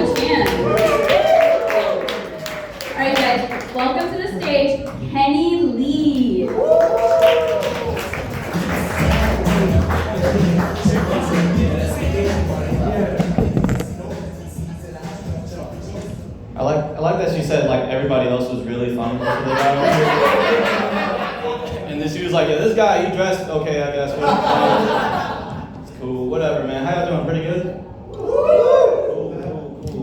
to stand. All right, guys, welcome to the stage, Kenny Lee. I like that she said like everybody else was really funny before they got over here. And then she was like, yeah, this guy, he dressed okay, I guess. It's cool, whatever, man. How y'all doing? Pretty good? Cool.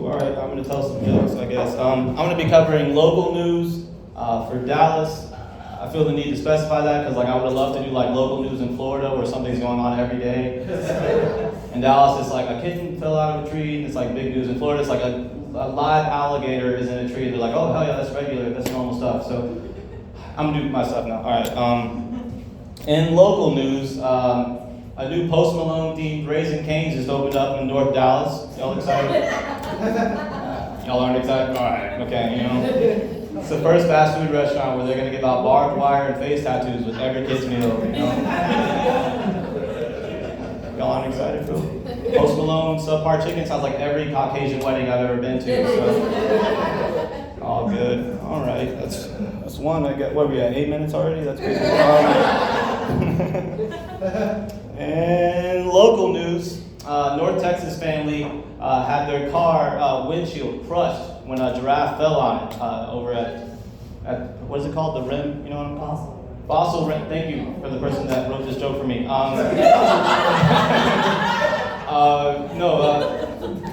All right, I'm gonna tell some jokes, I guess. I'm gonna be covering local news for Dallas. I feel the need to specify that because like I would have loved to do like local news in Florida where something's going on every day. In Dallas, it's like a kitten fell out of a tree. It's like big news. In Florida, it's like a live alligator is in a tree. They're like, oh hell yeah, that's regular, that's normal stuff. So I'm gonna do my stuff now. All right. In local news, a new Post Malone themed Raising Cane's just opened up in North Dallas. Y'all excited? Y'all aren't excited? All right. Okay. You know. It's the first fast food restaurant where they're going to give out barbed wire and face tattoos with every kid's meal, you know? Y'all aren't excited, Phil? Post Malone, subpar chicken sounds like every Caucasian wedding I've ever been to, so. All good. All right, that's one. I got, what are we at, 8 minutes already? That's good. And local news, North Texas family had their car windshield crushed when a giraffe fell on it over at what is it called? The Rim, you know what I'm talking about? Fossil Rim. Thank you for the person that wrote this joke for me.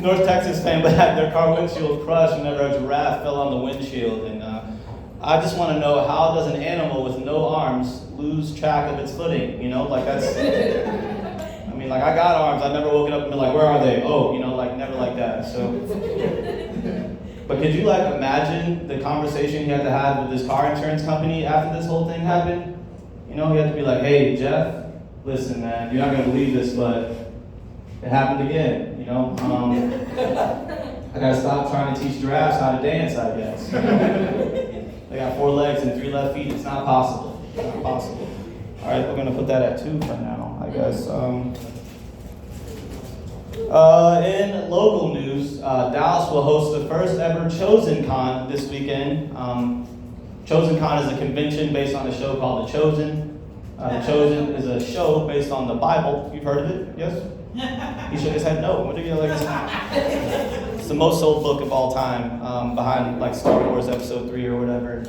North Texas family had their car windshield crushed whenever a giraffe fell on the windshield, and I just want to know, how does an animal with no arms lose track of its footing? You know, like that's. I mean, like I got arms. I've never woken up and been like, where are they? Oh, you know, like never like that. So. But could you like imagine the conversation he had to have with his car insurance company after this whole thing happened? You know, he had to be like, hey, Jeff, listen, man, you're not going to believe this, but it happened again, you know? I got to stop trying to teach giraffes how to dance, I guess. They got 4 legs and 3 left feet. It's not possible. It's not possible. All right, we're going to put that at 2 for now, I guess. In local news, Dallas will host the first ever Chosen Con this weekend. Chosen Con is a convention based on a show called The Chosen. The Chosen is a show based on the Bible. You've heard of it? Yes? He shook his head no. What are you like? It's the most sold book of all time, behind like Star Wars Episode 3 or whatever.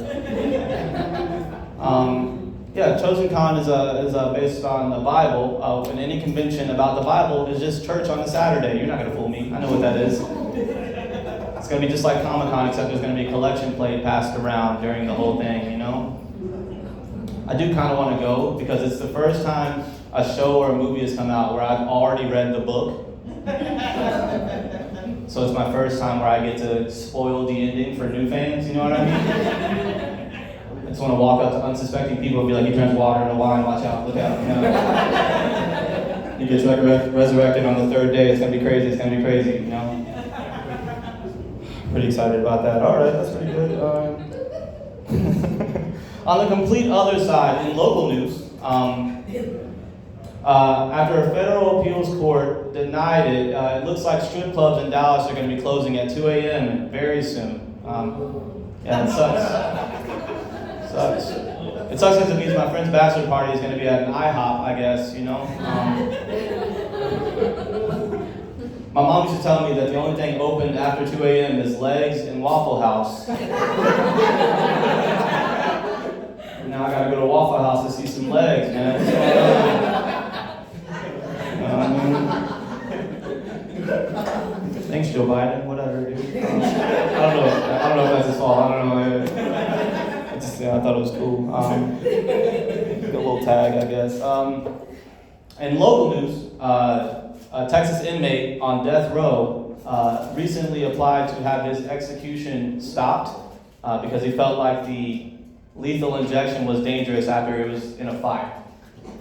Yeah, Chosen Con is based on the Bible, and any convention about the Bible is just church on a Saturday. You're not going to fool me. I know what that is. It's going to be just like Comic-Con, except there's going to be a collection plate passed around during the whole thing, you know? I do kind of want to go, because it's the first time a show or a movie has come out where I've already read the book. So it's my first time where I get to spoil the ending for new fans, you know what I mean? I just want to walk up to unsuspecting people and be like, he turns water into wine, watch out, look out. You know? He gets resurrected on the 3rd day, it's going to be crazy, you know? Pretty excited about that. All right, that's pretty good. On the complete other side, in local news, after a federal appeals court denied it, it looks like strip clubs in Dallas are going to be closing at 2 a.m. very soon. Yeah, it sucks. It sucks because it means my friend's bachelor party is going to be at an IHOP, I guess, you know? My mom used to tell me that the only thing open after 2 a.m. is Legs and Waffle House. Now I gotta go to Waffle House to see some legs, man. Thanks, Joe Biden. Whatever, dude. I don't know if that's his fault. I don't know. I thought it was cool. Good little tag, I guess. In local news, a Texas inmate on death row recently applied to have his execution stopped because he felt like the lethal injection was dangerous after it was in a fire.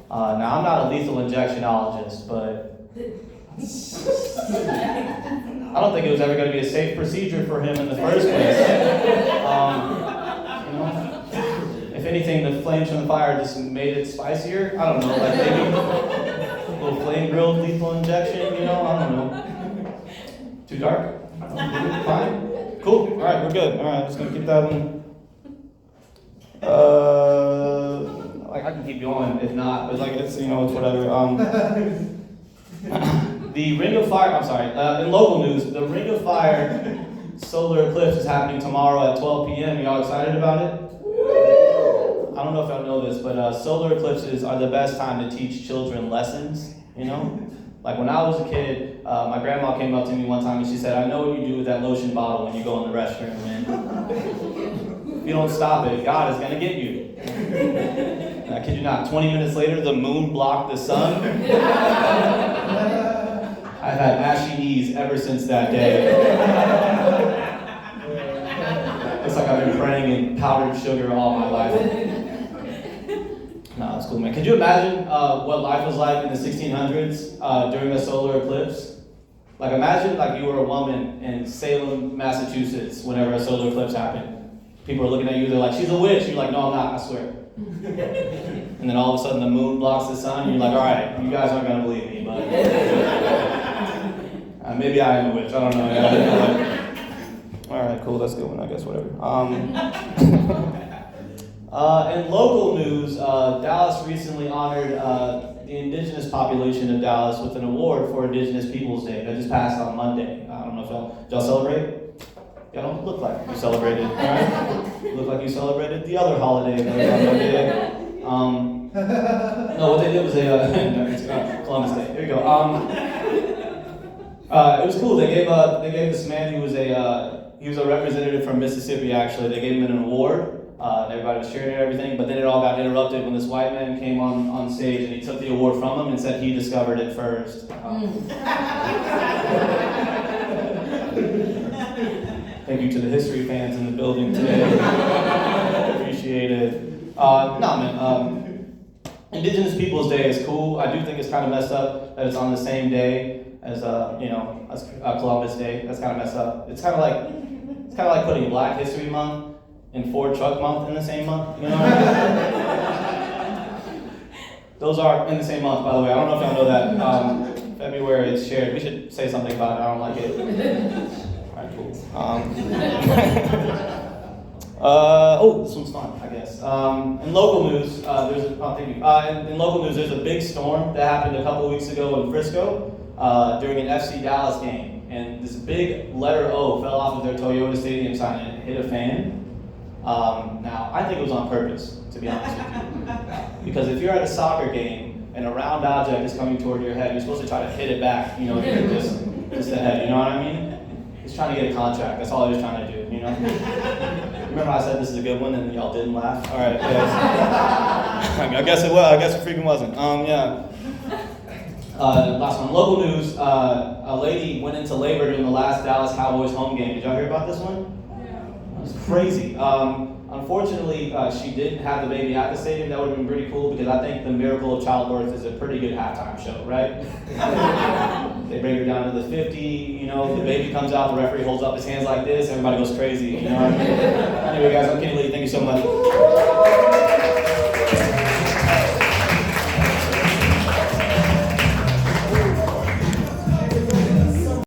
Now, I'm not a lethal injectionologist, but I don't think it was ever going to be a safe procedure for him in the first place. If anything, the flames from the fire just made it spicier. I don't know, like maybe a little flame grilled lethal injection, you know? I don't know. Too dark? Fine? Cool. All right, we're good. All right, just gonna keep that one. Like I can keep going if not, but like it's it's whatever. The Ring of Fire. I'm sorry. In local news, the Ring of Fire solar eclipse is happening tomorrow at 12 p.m. Y'all excited about it? I don't know if y'all know this, but solar eclipses are the best time to teach children lessons. Like when I was a kid, my grandma came up to me one time and she said, "I know what you do with that lotion bottle when you go in the restroom, and if you don't stop it, God is gonna get you." And I kid you not, 20 minutes later, the moon blocked the sun. I've had ashy knees ever since that day. It's like I've been praying in powdered sugar all my life. No, that's cool, man. Could you imagine what life was like in the 1600s during a solar eclipse? Like imagine like you were a woman in Salem, Massachusetts whenever a solar eclipse happened. People are looking at you, they're like, "She's a witch." You're like, "No, I'm not, I swear." And then all of a sudden the moon blocks the sun, and you're like, "All right, you guys aren't going to believe me, but maybe I am a witch, I don't know." All right, cool, that's a good one, I guess, whatever. In local news, Dallas recently honored the indigenous population of Dallas with an award for Indigenous Peoples Day that just passed on Monday. I don't know if y'all celebrate? Y'all don't look like you celebrated, all right? You look like you celebrated the other holiday that was on Monday. No, what they did was Columbus Day. There you go. It was cool. They gave this man who was he was a representative from Mississippi. Actually, they gave him an award. And everybody was cheering and everything, but then it all got interrupted when this white man came on stage and he took the award from him and said he discovered it first. Thank you to the history fans in the building today. Appreciate it. Indigenous Peoples Day is cool. I do think it's kind of messed up that it's on the same day as Columbus Day. That's kind of messed up. It's kind of like putting Black History Month and Ford Truck Month in the same month, you know what I mean? Those are in the same month, by the way. I don't know if y'all know that. February is shared. We should say something about it. I don't like it. All right, cool. This one's fun, I guess. In local news, in local news, there's a big storm that happened a couple weeks ago in Frisco during an FC Dallas game, and this big letter O fell off of their Toyota Stadium sign and it hit a fan. Now, I think it was on purpose, to be honest with you. Because if you're at a soccer game and a round object is coming toward your head, you're supposed to try to hit it back, just the head, you know what I mean? He's trying to get a contract, that's all he was trying to do, Remember I said this is a good one and y'all didn't laugh? All right, yes. I guess it was, I guess it freaking wasn't. Last one, local news, a lady went into labor during the last Dallas Cowboys home game. Did y'all hear about this one? It was crazy. Unfortunately, she didn't have the baby at the stadium. That would have been pretty cool because I think the miracle of childbirth is a pretty good halftime show, right? They bring her down to the 50, the baby comes out, the referee holds up his hands like this, everybody goes crazy, Anyway, guys, I'm Kenny Lee. Thank you so much.